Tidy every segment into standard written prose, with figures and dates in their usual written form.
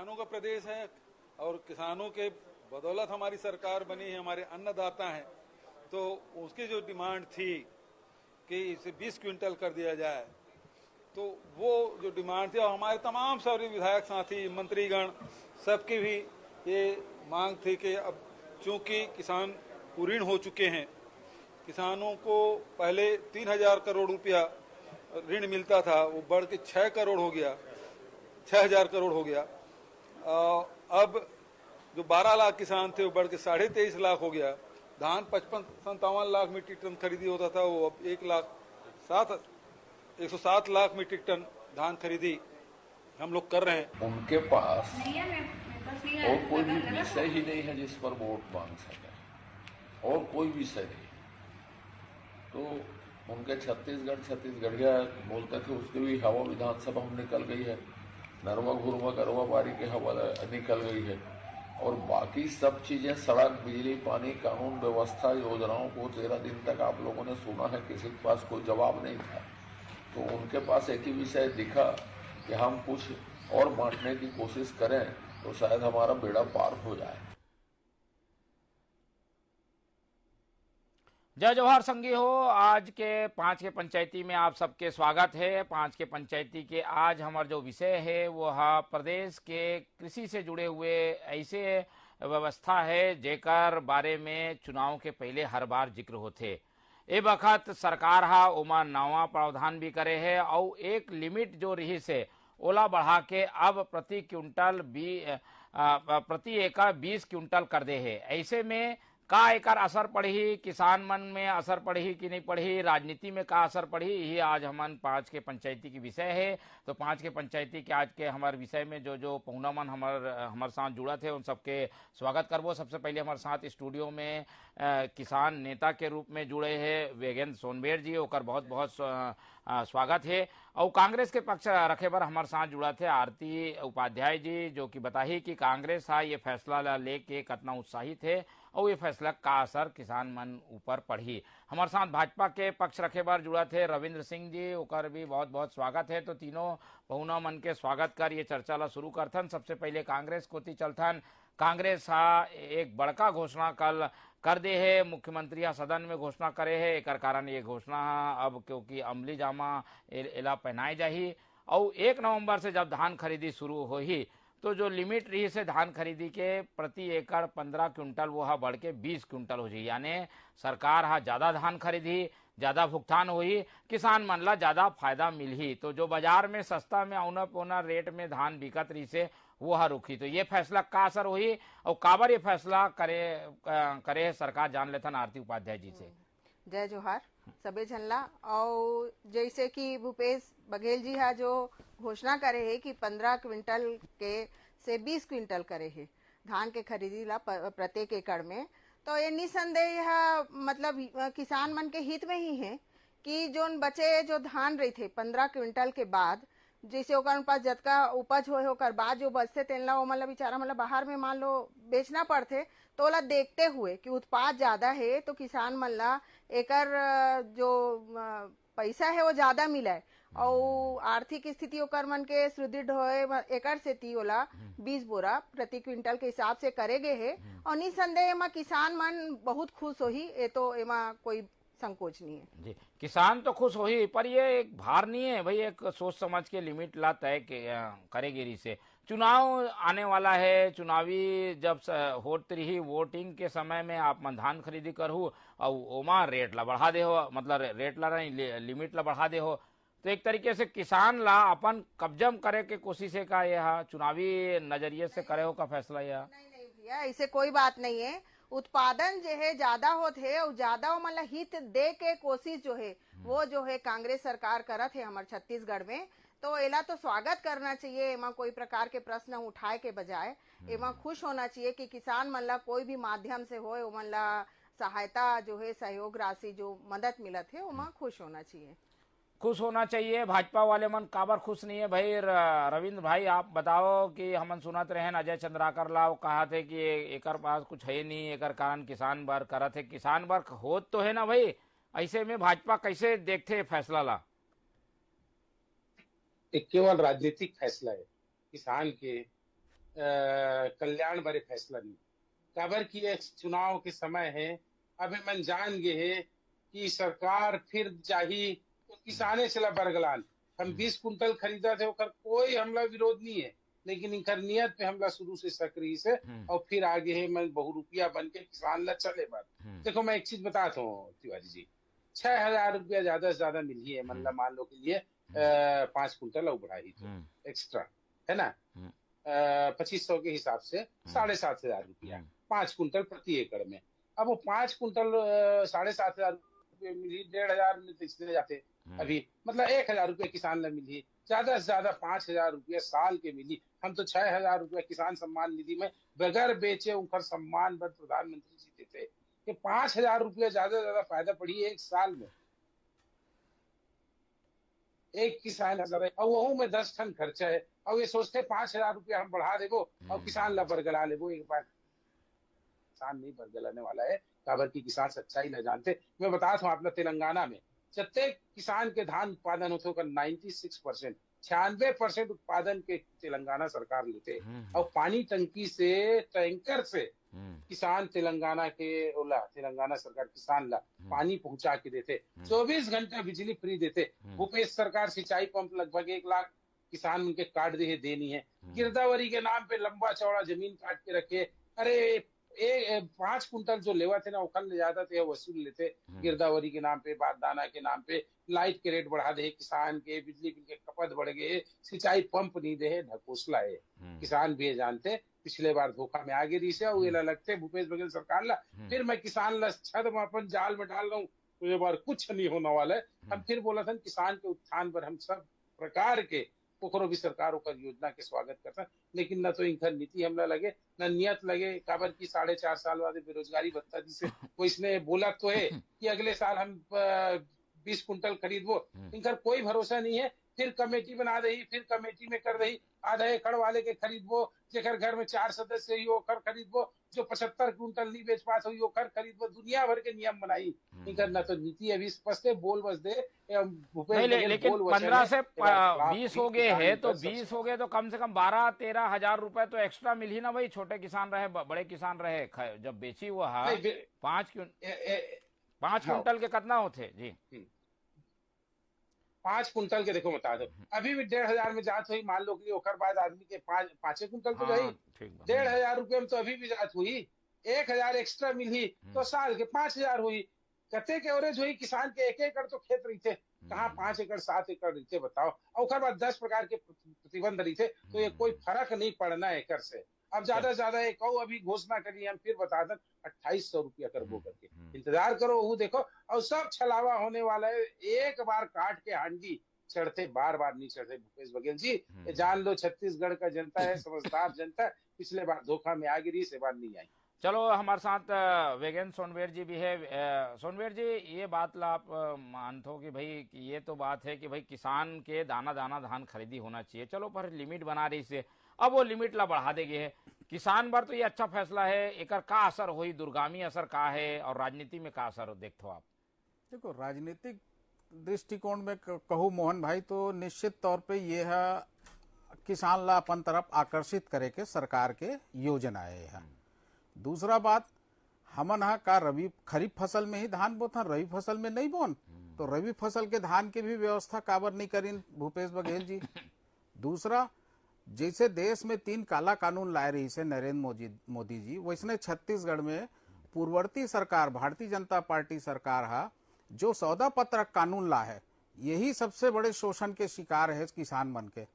किसानों का प्रदेश है और किसानों के बदौलत हमारी सरकार बनी है, हमारे अन्नदाता हैं। तो उसकी जो डिमांड थी कि इसे 20 क्विंटल कर दिया जाए, तो वो जो डिमांड थी, और हमारे तमाम सारे विधायक साथी मंत्रीगण सबकी भी ये मांग थी कि अब चूंकि किसान कुरीण हो चुके हैं, किसानों को पहले 3,000 करोड़ रुपया ऋण मिलता था, वो बढ़ के 6 करोड़ हो गया, 6,000 करोड़ हो गया। अब जो 12 लाख किसान थे वो बढ़ के 23.5 लाख हो गया। धान 55-57 लाख मीट्रिक टन खरीदी होता था, वो अब 107 लाख मीट्रिक टन धान खरीदी हम लोग कर रहे हैं। उनके पास और कोई भी विषय ही नहीं है जिस पर वोट मांग सके, और कोई विषय नहीं। तो उनके छत्तीसगढ़िया बोलते थे, उसकी भी हवा विधानसभा में निकल गई है, नरवा घुरवा गरवा बारी की हवा निकल गई है, और बाकी सब चीजें, सड़क, बिजली, पानी, कानून व्यवस्था, योजनाओं को 13 दिन तक आप लोगों ने सुना है, किसी के पास कोई जवाब नहीं था। तो उनके पास एक ही विषय दिखा कि हम कुछ और बांटने की कोशिश करें तो शायद हमारा बेड़ा पार हो जाए। जय जवाहर संगी हो। आज के 5 के पंचायती में आप सबके स्वागत है। 5 के पंचायती के आज हमारा जो विषय है वो प्रदेश के कृषि से जुड़े हुए ऐसे व्यवस्था है जेकर बारे में चुनाव के पहले हर बार जिक्र होते। ए वक्त सरकार ओमा नवा प्रावधान भी करे है और एक लिमिट जो रही से ओला बढ़ा के अब प्रति एकड़ 20 क्विंटल कर दे है। ऐसे में का एकर असर पड़ी, किसान मन में असर पड़ी कि नहीं पड़ी, राजनीति में का असर पड़ी, यही आज हमन 5 के पंचायती की विषय है। तो 5 के पंचायती के आज के हमारे विषय में जो पहुना मन हमारे साथ जुड़ा थे उन सबके स्वागत करबो। सबसे पहले हमारे साथ स्टूडियो में किसान नेता के रूप में जुड़े हैं वेगेंद्र सोनबेर जी, ओकर बहुत बहुत स्वागत है। और कांग्रेस के पक्ष रखे बर हमारे साथ जुड़ा थे आरती उपाध्याय जी, जो कि बताही कि कांग्रेस ये फैसला लेके कितना उत्साहित है और ये फैसला का असर किसान मन ऊपर पड़ी। हमारे साथ भाजपा के पक्ष रखे बार जुड़ा थे रविंद्र सिंह जी, ओकर भी बहुत बहुत स्वागत है। तो तीनों पहुना मन के स्वागत कर ये चर्चा ला शुरू करथन। सबसे पहले कांग्रेस कोती चलथन। कांग्रेस एक बड़का घोषणा कल कर दे है, मुख्यमंत्री सदन में घोषणा करे है। एक कारण ये घोषणा अब क्योंकि अमली जामा एला पहनाए जाही और 1 नवंबर से जब धान खरीदी शुरू हो ही तो जो लिमिट रही से धान खरीदी के प्रति एकड़ 15 क्विंटल वो बढ़ के 20 क्विंटल हो जाए। यानी सरकार ज्यादा धान खरीदी, ज्यादा भुगतान हुई, किसान मन ला ज्यादा फायदा मिली। तो जो बाजार में सस्ता में औना पौना रेट में धान बिकत रही से वो रुकी। तो ये फैसला का असर हुई और काबर ये फैसला करे सरकार, जान लेथन आरती उपाध्याय जी से। जय जोहार सबे झनला। और जैसे कि भूपेश बघेल जी जो घोषणा करे है कि 15 क्विंटल के से 20 क्विंटल करे है धान के खरीदी ला प्रत्येक एकड़ में, तो ये निसंदेह मतलब किसान मन के हित में ही है कि जो बचे जो धान रही थे 15 क्विंटल के बाद, जैसे ओकर पास जतका उपज होए ओकर बाद जो बचते तेनला वो मतलब बेचारा मतलब बाहर में मान लो बेचना पड़ते, तो ओला देखते हुए कि उत्पाद ज्यादा है तो किसान मन ला एकर जो पैसा है वो ज्यादा मिले और आर्थिक स्थिति ओकर मन के सुदृढ़ होए एकर से ती ओला 20 बोरा प्रति क्विंटल के हिसाब से करेगे है। और निसंदेह एमा किसान मन बहुत खुश होही, ये तो एमा कोई संकोच नहीं है जी। किसान तो खुश हो ही, पर ये एक भार नहीं है भाई, एक सोच समझ के लिमिट ला तय करेगी रही से। चुनाव आने वाला है, चुनावी जब होती रही वोटिंग के समय में आप मन धान खरीदी करहु और ओमा रेट ला बढ़ा दे हो, मतलब रेट ला नहीं लिमिट ला बढ़ा दे हो, तो एक तरीके से किसान ला अपन कब्जम करे के कोशिश है का यह चुनावी नजरिए से करे हो का फैसला? यह नहीं भैया, ऐसे कोई बात नहीं है। उत्पादन जो है ज्यादा होते है और ज्यादा मतलब हित दे के कोशिश जो है वो जो है कांग्रेस सरकार करत है हमारे छत्तीसगढ़ में, तो एला तो स्वागत करना चाहिए। एमा कोई प्रकार के प्रश्न उठाए के बजाय एमा खुश होना चाहिए कि किसान मन ला कोई भी माध्यम से हो मन ला सहायता जो है सहयोग राशि जो मदद मिलत है ओमा खुश होना चाहिए। खुश होना चाहिए। भाजपा वाले मन काबर खुश नहीं है भाई? रविंद्र भाई आप बताओ कि हमन सुनत रहे अजय चंद्राकर लाओ कहा थे कि एकर पास कुछ है नहीं, एकर कारण किसान बर करत है। किसान बर होत तो है ना भाई, ऐसे में भाजपा कैसे देखते फैसला ला? एक केवल राजनीतिक फैसला है किसान के कल्याण भरे फैसला नहीं काबर की एक चुनाव के समय है। अबे मन जान गे है कि सरकार फिर जाही तो किसाने चला बरगलान। हम 20 कुंटल खरीदा थे ओकर कोई हमला विरोध नहीं है, लेकिन इनकर नियत पे हमला शुरू से सक्रिय से और फिर आगे है मैं बहुरूपिया बन के किसान ला चले बात। देखो मैं एक चीज बताता हूँ तिवारी जी, 6,000 रुपया ज्यादा से ज्यादा मिली है, मतलब मान लो के लिए 5 कुंटल और बढ़ाई तो एक्स्ट्रा है ना, 2500 के हिसाब से 7,500 रुपया 5 कुंटल प्रति एकड़ में। अब वो 5 कुंटल 7,500 रुपये मिली, 1,500 में तो इसलिए जाते अभी, मतलब 1,000 रुपये किसान ने मिली, ज्यादा से ज्यादा 5,000 रुपये साल के मिली। हम तो 6,000 रुपये किसान सम्मान निधि में बगैर बेचे उनका सम्मान पर प्रधानमंत्री जी देते कि 5,000 रुपये ज्यादा से ज्यादा फायदा पड़ी एक साल में एक किसान हजार, और वहू में 10 टन खर्चा है, और ये सोचते 5,000 रुपया हम बढ़ा देवो और किसान ला बरगला लेवो। एक बार किसान नहीं बरगलाने वाला है, काबर की किसान सच्चाई न जानते। मैं बताता हूँ अपना तेलंगाना में जितने किसान के धान उत्पादन होते होगा 96%, 96% उत्पादन के तेलंगाना सरकार लेते, और पानी टंकी से टैंकर से किसान तेलंगाना के ओला तेलंगाना सरकार किसान ला पानी पहुंचा के देते, 24 घंटे बिजली फ्री देते। भूपेश सरकार सिंचाई पंप लगभग 1 लाख किसान उनके काट दे देनी है। गिरदावरी के नाम पे लंबा चौड़ा जमीन काट के रखे, अरे 5 कुंटल जो लेवा थे ना वो कल ले जाता थे वसूल लेते गिरदावरी के नाम पे, बारदाना के नाम पे, लाइट के रेट बढ़ा दे किसान के, बिजली बिल के खपत बढ़ गए, सिंचाई पंप नहीं दे, ढकोसला है। किसान भी जानते पिछले बार धोखा में आगे रही से और लगते भूपेश बघेल सरकार ला, फिर मैं किसान ला छद में अपन जाल में डाल रहा हूँ, तो ये बार कुछ नहीं होने वाला है। हम फिर बोला था किसान के उत्थान पर हम सब प्रकार के पोखरों भी सरकारों का योजना के स्वागत करता है, लेकिन न तो इनका नीति हमला लगे न नियत लगे। काबर की 4.5 साल बाद बेरोजगारी भत्ता जिसे वो इसने बोला तो है कि अगले साल हम 20 कुंटल खरीदबो, इनका कोई भरोसा नहीं है। फिर कमेटी बना रही, फिर कमेटी में कर रही, आधा एकड़ वाले के खरीदबो, जेकर घर में 4 सदस्य ही ओकर खरीदबो, जो 75 कुंटल नहीं बेच पास हुई ओकर खरीदबो, दुनिया भर के नियम बनाई। इनका न तो नीति अभी स्पष्ट है, बोल बस दे नहीं, लेकिन 15 से 20 हो गए है तो 20 हो गए तो कम से कम 12-13 हजार रुपए तो एक्स्ट्रा मिल ही ना भाई, छोटे किसान रहे बड़े किसान रहे, जब बेची हुआ 5 क्विंटल के कितना होते जी? 5 कुंटल के देखो बता दो, अभी भी 1,500 में जात हुई, मान लो कि ओकर बाद आदमी के 5 कुंटल तो गई, 1,500 रुपये में तो अभी भी जात हुई, 1,000 एक्स्ट्रा मिली तो साल के 5,000 हुई। कते के एवरेज हुई, किसान के 1 एकड़ तो खेत रही थे, कहाँ 5 एकड़ 7 एकड़ रही थे बताओ, और ओकर बाद 10 प्रकार के प्रतिबंध रही थे, तो ये कोई फर्क नहीं पड़ना एकड़ से। अब ज्यादा से ज्यादा एक अभी घोषणा करिए, हम फिर बता दें 2,800 रुपया करबो करके, इंतजार करो वो देखो, और सब छलावा होने वाला है। एक बार काट के हांडी चढ़ते, बार बार नहीं चढ़ते भूपेश बघेल जी, ये जान लो। छत्तीसगढ़ का जनता है समझदार जनता, पिछले बार धोखा में आ गिरी, से बार नहीं आई। चलो हमारे साथ वेगन सोनवेर जी भी है। सोनवेर जी, ये बात ला आप मानते हो कि भाई कि ये तो बात है कि भाई किसान के दाना दाना धान खरीदी होना चाहिए, चलो पर लिमिट बना रही से, अब वो लिमिट ला बढ़ा देगी है किसान पर, तो ये अच्छा फैसला है। एकर का असर हुई, दुर्गामी असर का है, और राजनीति में का असर देखते हो आप? देखो, राजनीतिक दृष्टिकोण में कहूँ मोहन भाई, तो निश्चित तौर पे ये है किसान ला अपन तरफ आकर्षित करे के सरकार के योजना है। दूसरा बात, हमन हा का रबी खरीफ फसल में ही धान बोथन, रबी फसल में नहीं बोन, तो रबी फसल के धान के भी व्यवस्था काबर नहीं करीन भूपेश बघेल जी। दूसरा, जैसे देश में 3 काला कानून लाए रही से नरेंद्र मोदी जी, वैसने छत्तीसगढ़ में पूर्ववर्ती सरकार भारतीय जनता पार्टी सरकार हा जो सौदा पत्रक कानून ला है, यही सबसे बड़े शोषण के शिकार है किसान मन के।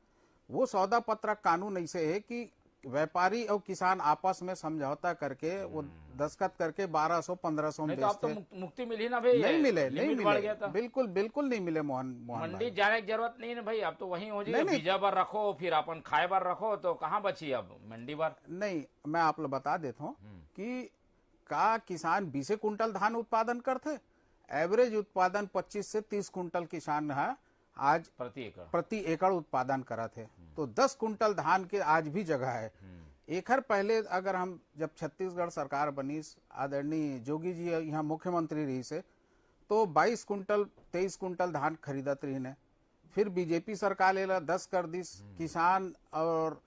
वो सौदा पत्रक कानून ऐसे है कि व्यापारी और किसान आपस में समझौता करके वो दस्तखत करके 1200-1500 में बेचते। तो मुक्ति मिली ना भाई? नहीं मिले, बिल्कुल नहीं मिले मोहन मंडी जाने की जरूरत नहीं है भाई, अब तो वहीं हो जाए, बीजा बार रखो फिर अपन खाए बार रखो, तो कहाँ बची अब मंडी बार? नहीं, मैं आप लोग बता देता हूँ कि का किसान 20 कुंटल धान उत्पादन करते, एवरेज उत्पादन 25 से 30 कुंटल किसान है आज प्रति एकड़ उत्पादन करा थे, तो 10 कुंटल धान के आज भी जगह है। एकर पहले अगर हम जब छत्तीसगढ़ सरकार बनी, आदरणीय जोगी जी यहाँ मुख्यमंत्री रही से, तो 22 कुंटल 23 कुंटल धान खरीदत रही ने। फिर बीजेपी सरकार लेला 10 कर दिस, किसान और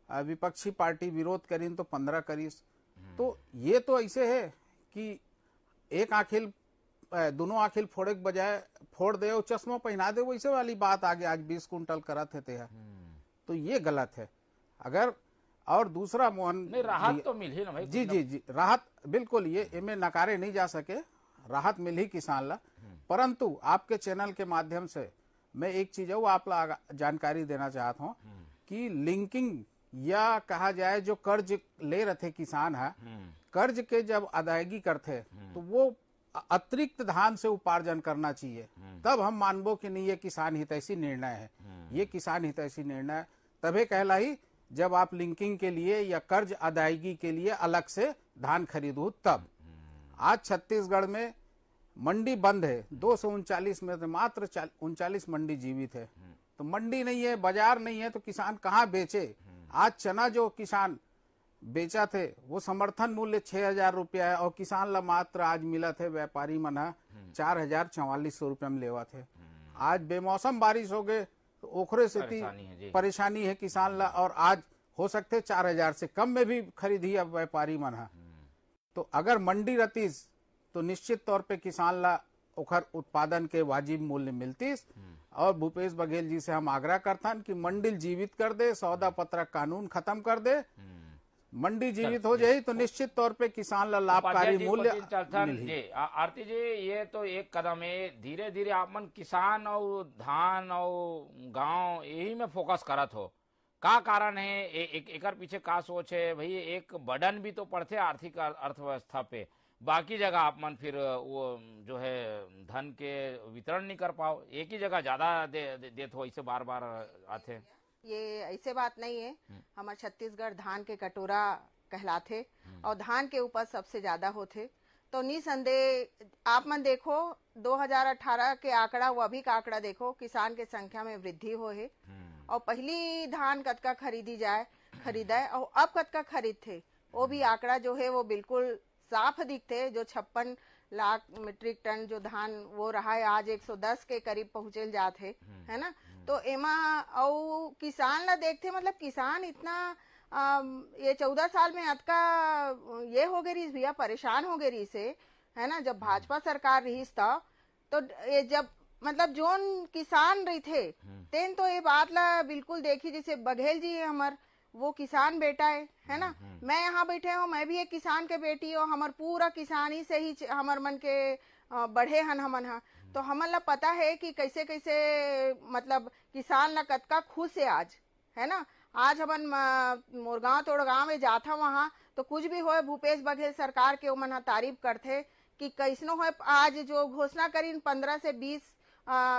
विपक्षी पार्टी विरोध करीन तो 15 करीस। तो ये तो ऐसे है कि एक आखिल दोनों आखिल फोड़े के बजाय फोड़ दे और चश्मा पहना दे, वैसे वाली बात आगे आज 20 कुंटल करत थे। तो ये गलत है। अगर और दूसरा मोहन नहीं, राहत तो मिल ही ना भाई। जी राहत बिल्कुल, ये इनमें नकारे नहीं जा सके, राहत मिल ही किसान ला। परंतु आपके चैनल के माध्यम से मैं एक चीज है वो आप जानकारी देना चाहता हूँ कि लिंकिंग या कहा जाए जो कर्ज ले रहे थे किसान है, कर्ज के जब अदायगी करते तो वो अतिरिक्त धान से उपार्जन करना चाहिए, तब हम मानबो कि नहीं ये किसान हितैषी निर्णय है। ये किसान हितैषी निर्णय तभी कहलाई जब आप लिंकिंग के लिए या कर्ज अदायगी के लिए अलग से धान खरीदो तब। आज छत्तीसगढ़ में मंडी बंद है, 239 में से मात्र 39 मंडी जीवित है। तो मंडी नहीं है, बाजार नहीं है, तो किसान कहाँ बेचे? आज चना जो किसान बेचा थे वो समर्थन मूल्य 6,000 रुपया है और किसान ला मात्र आज मिला थे व्यापारी मन 4,044 रुपया में लेवा थे। आज बेमौसम बारिश हो गए तो ओखरे से परेशानी है किसान ला, और आज हो सकते 4,000 से कम में भी खरीदी अब व्यापारी मन। तो अगर मंडी रतीस तो निश्चित तौर पे किसान ला ओखर उत्पादन के वाजिब मूल्य मिलतीस। और भूपेश बघेल जी से हम आग्रह करथन कि मंडी जीवित कर दे, सौदा पत्रक कानून खत्म कर दे। मंडी जीवित हो जाए तो निश्चित तौर पे किसान ला लाभकारी मूल्य मिली। आरती जी, ये तो एक कदम है। धीरे धीरे आप मन किसान और धान और गांव यही में फोकस करत हो, का कारण है? एक पीछे का सोच है भाई? एक बर्डन भी तो पड़ते आर्थिक अर्थव्यवस्था पे, बाकी जगह आप मन फिर वो जो है धन के वितरण नहीं कर पाओ, एक ही जगह ज्यादा देते हो, ऐसे बार बार आते। ये ऐसे बात नहीं है। हमारे छत्तीसगढ़ धान के कटोरा कहलाते और धान के उपज सबसे ज्यादा होते। तो निसंदेह आप मन देखो 2018 के आंकड़ा, वो अभी का आंकड़ा देखो, किसान के संख्या में वृद्धि हो है। और पहली धान कतका खरीदा और अब कतका खरीद थे, वो भी आंकड़ा जो है वो बिल्कुल साफ दिखते। जो 56 लाख मीट्रिक टन जो धान वो रहा है, आज 110 के करीब पहुंचे जाते है ना। तो एमा और किसान ला देखते, मतलब किसान इतना ये 14 साल में अतका ये हो गई भैया, परेशान हो गई से है ना। जब भाजपा सरकार रही तो ये जब मतलब जोन किसान रही थे तेन तो ये बात ला बिल्कुल देखी, जैसे बघेल जी हमार वो किसान बेटा है ना। मैं यहाँ बैठे हूँ, मैं भी एक किसान के बेटी हूँ। हमार पूरा किसानी से ही हमार मन के बढ़े हन हमन हा। तो हमन ला पता है कि कैसे कैसे मतलब किसान ला कतका खुश है आज, है ना। आज हमन मोरगांव तोड़गांव में जाता वहाँ तो कुछ भी हो भूपेश बघेल सरकार के ओमन तारीफ करते कि कैसनो हो। आज जो घोषणा करी 15 से 20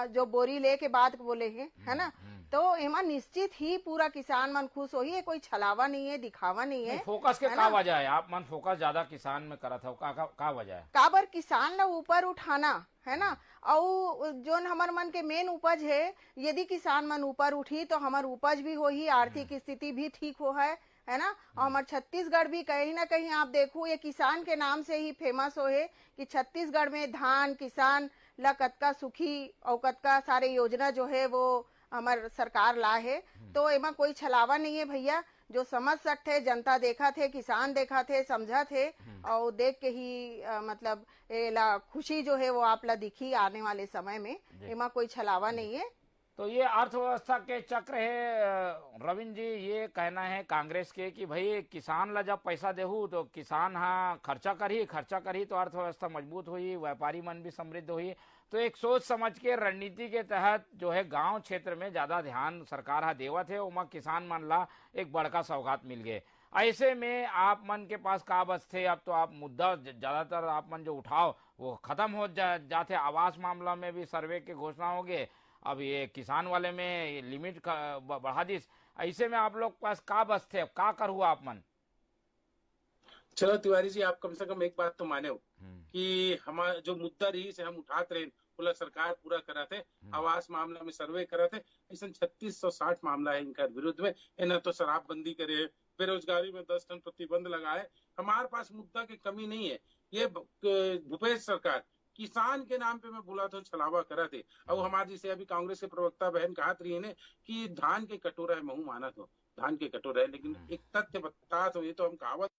जो बोरी ले के बाद बोले हैं, है ना। तो एमा निश्चित ही पूरा किसान मन खुश हो ही, कोई छलावा नहीं है, दिखावा नहीं है। फोकस के का वजह है? आप मन फोकस ज्यादा किसान में करा था, का वजह है? काबर किसान ला ऊपर उठाना है ना। और जो हमार मन के मेन उपज है, यदि किसान मन ऊपर उठी तो हमार उपज भी हो ही, आर्थिक स्थिति भी ठीक हो है ना। और हमारे छत्तीसगढ़ भी कहीं ना कहीं आप देखो ये किसान के नाम से ही फेमस हो है कि छत्तीसगढ़ में धान किसान ला कतका सुखी और कतका सारे योजना जो है वो हमार सरकार ला है। तो एमा कोई छलावा नहीं है भैया। जो समझ सकते जनता देखा थे, किसान देखा थे, समझा थे और देख के ही मतलब ला खुशी जो है वो आप ला दिखी आने वाले समय में। एमा कोई छलावा नहीं है। तो ये अर्थव्यवस्था के चक्र है रविंद्र जी, ये कहना है कांग्रेस के कि भाई किसान ला जब पैसा देहू तो किसान हाँ खर्चा करी तो अर्थव्यवस्था मजबूत हुई, व्यापारी मन भी समृद्ध हुई। तो एक सोच समझ के रणनीति के तहत जो है गांव क्षेत्र में ज्यादा ध्यान सरकार हा देवत है, उमा किसान मन ला एक बड़का सौगात मिल गए। ऐसे में आप मन के पास का बस थे? अब तो आप मुद्दा ज्यादातर आप मन जो उठाओ वो खत्म हो जाते। आवास मामला में भी सर्वे के घोषणा हो गए, अब ये किसान वाले में लिमिट बढ़ा दी। ऐसे में आप लोग पास का बस थे, का कर हुआ आप मन? चलो तिवारी जी, आप कम से कम एक बात तो माने हो कि हमारा जो मुद्दा रही से हम उठाते रहे पूरा सरकार पूरा करा थे। आवास मामला में सर्वे करा थे, ऐसा 3660 मामला है इनका विरुद्ध में। इन्हें तो शराबबंदी करे, बेरोजगारी में 10 टन प्रतिबंध लगाए। हमारे पास मुद्दा की कमी नहीं है। ये भूपेश सरकार किसान के नाम पे मैं बोला तो छलावा करा थे। और हमारे जैसे अभी कांग्रेस के प्रवक्ता बहन कहा रही है कि धान के कटोरा महू माना तो धान के कटोरे है। लेकिन एक तथ्य बता, तो ये तो हम कहावत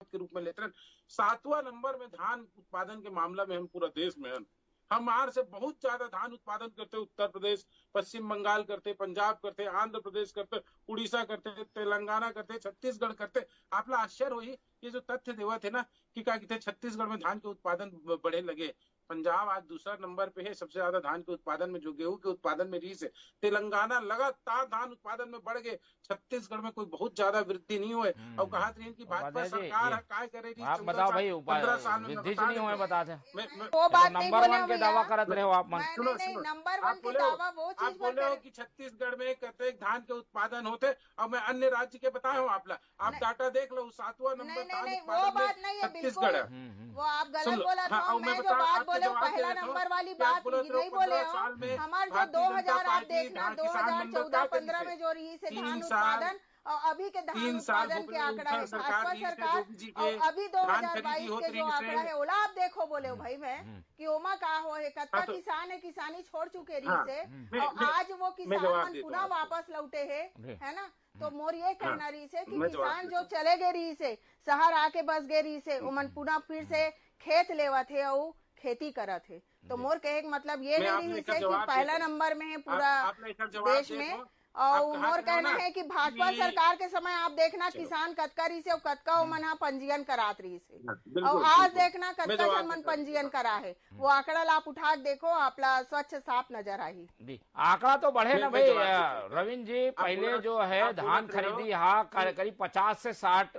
के रूप में लेते हैं, 7वां नंबर में धान उत्पादन के मामला में हम पूरा देश में हैं। हम बाहर से बहुत ज्यादा धान उत्पादन करते, उत्तर प्रदेश, पश्चिम बंगाल करते, पंजाब करते, आंध्र प्रदेश करते, उड़ीसा करते, तेलंगाना करते, छत्तीसगढ़ करते। आपला आश्चर्य हुई ये जो तथ्य देवा थे ना कि क्या कहते छत्तीसगढ़ में धान के उत्पादन बढ़े लगे। पंजाब आज दूसरा नंबर पे है सबसे ज्यादा धान के उत्पादन में, जो गेहूं के उत्पादन में रीस है। तेलंगाना लगातार धान उत्पादन में बढ़ गए, छत्तीसगढ़ में कोई बहुत ज्यादा वृद्धि नहीं हुए। और कहा रही कि भाजपा सरकार काय करेगी, आप बताओ भाई 15 साल में वृद्धि नहीं हुए, बता दे वो बात नहीं नंबर बोले 1 के दावा करत रहे हो आप मन। सुनो, नंबर आप 1 के बोले दावा वो आप चीज बोले हो कि छत्तीसगढ़ में कतेक धान के उत्पादन होते, और मैं अन्य राज्य के बताया हूँ आप डाटा देख लो, 7वां नंबर धान नहीं, वो उत्पादन बात में नहीं है, छत्तीसगढ़ है। वो आप सुन गलत लो, बोला हाँ, था। और मैं जो बता, बात आपके बोले जवाब पहला दे रहा हूँ, नंबर वाली क्या बात बोले तो नहीं बोले 15 हो। साल में हमारे जो भारतीय जनता 2000 आप पार्टी देखना किसान मंडल 2014-15 क्या में जो रही से 3 धान साल उत्पादन और अभी के धान 3 साल उत्पादन के आंकड़ा है सरकार भाजपा दी से सरकार योगी जी और के अभी धान खरीदी 2022 होत के रही जो से। आंकड़ा है ओला आप देखो बोले हो भाई मैं कि ओमा का हो है कत्ता हाँ, तो- किसान है किसानी छोड़ चुके रही हाँ, से मैं- और मैं- आज वो किसान जवाब मन देता पुनः हूँ आपको। वापस लौटे है ना। तो मोर ये कहना रही से कि मैं जवाब किसान देता जो चले गए रही से शहर आके बस गए रही से उमन पुनः फिर से खेत लेवा थे और खेती करा थे। तो मोर कहे के मतलब ये मैं नहीं आपने रही इसका से कि जवाब पहला देता हूँ। नंबर में है पूरा आपने इसका जवाब देश में। देखो। और आप कहा मोर थे कहना ना है कि भाजपा कि- सरकार के समय आप देखना किसान कतका रही से और कतका मन पंजीयन करात रही से बिल्कुल, और आज बिल्कुल। देखना मैं कतका जवाब जन मन देता हूँ। पंजीयन करा है। वो आंकड़ा आप उठा के देखो आपला स्वच्छ साफ नजर आई। जी आंकड़ा तो बढ़े ना मैं भाई। जवाब देता हूँ। रविंद्र जी पहले बोला- जो है आप धान बोलत रहे हो खरीदी यहाँ कि- करीब 50 से 60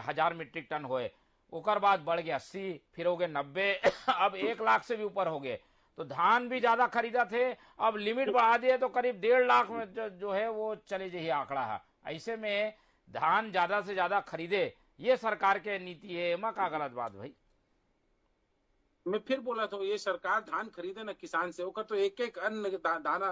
हजार मीट्रिक टन हुए, उकर बाद बढ़ गया 80, फिर हो गए 90 अब 1 लाख से भी ऊपर हो गए। तो धान भी ज्यादा खरीदा थे, अब लिमिट बढ़ा दिए तो करीब 1.5 लाख में जो है वो चले जाइए आंकड़ा है। ऐसे में धान ज्यादा से ज्यादा खरीदे, ये सरकार के नीति है, एमा का गलत बात भाई। मैं फिर बोला तो ये सरकार धान खरीदे ना किसान से होकर, तो एक एक अन्न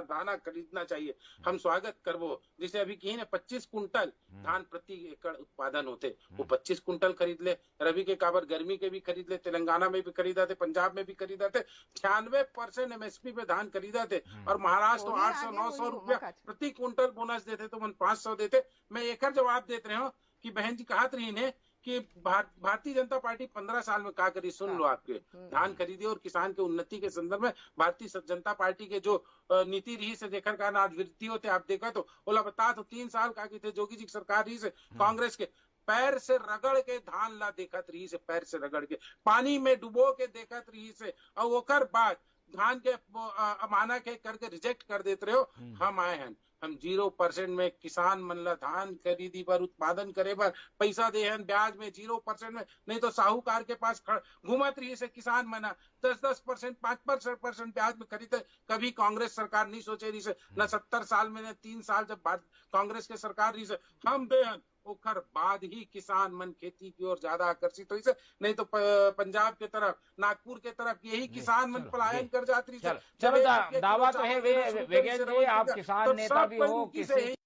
दाना खरीदना चाहिए। हम स्वागत करबो, जैसे अभी की है ना 25 कुंटल धान प्रति एकड़ उत्पादन होते, वो 25 कुंटल खरीद ले। रवि के काबर गर्मी के भी खरीद ले, तेलंगाना में भी खरीदा थे, पंजाब में भी खरीदा थे। 96% MSP पे धान खरीदा थे। और महाराष्ट्र तो 800-900 रुपया प्रति कुंटल बोनस देते, तो मन 500 देते। मैं एक जवाब देते रहे हो कि बहन जी कहा रही ने कि भारतीय जनता पार्टी 15 साल में क्या करी। सुन लो, आपके धान खरीदी और किसान के उन्नति के संदर्भ में भारतीय जनता पार्टी के जो नीति रही से देखकर का आज वृद्धि होते आप देखा तो ओला बता तो 3 साल का थे जोगी जी की सरकार रही से कांग्रेस के पैर से रगड़ के धान ला देखत रही से, पैर से रगड़ के पानी में डुबो के देखत रही से, और ओकर बाद धान के अमाना के करके रिजेक्ट कर देते रहे हो। हम आए हैं, हम 0% में किसान मन ला धान खरीदी पर उत्पादन करे पर पैसा दे हैं ब्याज में 0% में, नहीं तो साहूकार के पास घूमत रही से किसान मना 10% 5% ब्याज में खरीदे। कभी कांग्रेस सरकार नहीं सोचे रही से, न 70 साल में, न 3 साल जब कांग्रेस के सरकार रही से। हम बेहन ओकर बाद ही किसान मन खेती की ओर ज्यादा आकर्षित हुई से, नहीं तो पंजाब के तरफ, नागपुर के तरफ यही किसान मन पलायन कर जाती रही। चलो दावा तो है वे जी, आप किसान नेता भी हो, किसी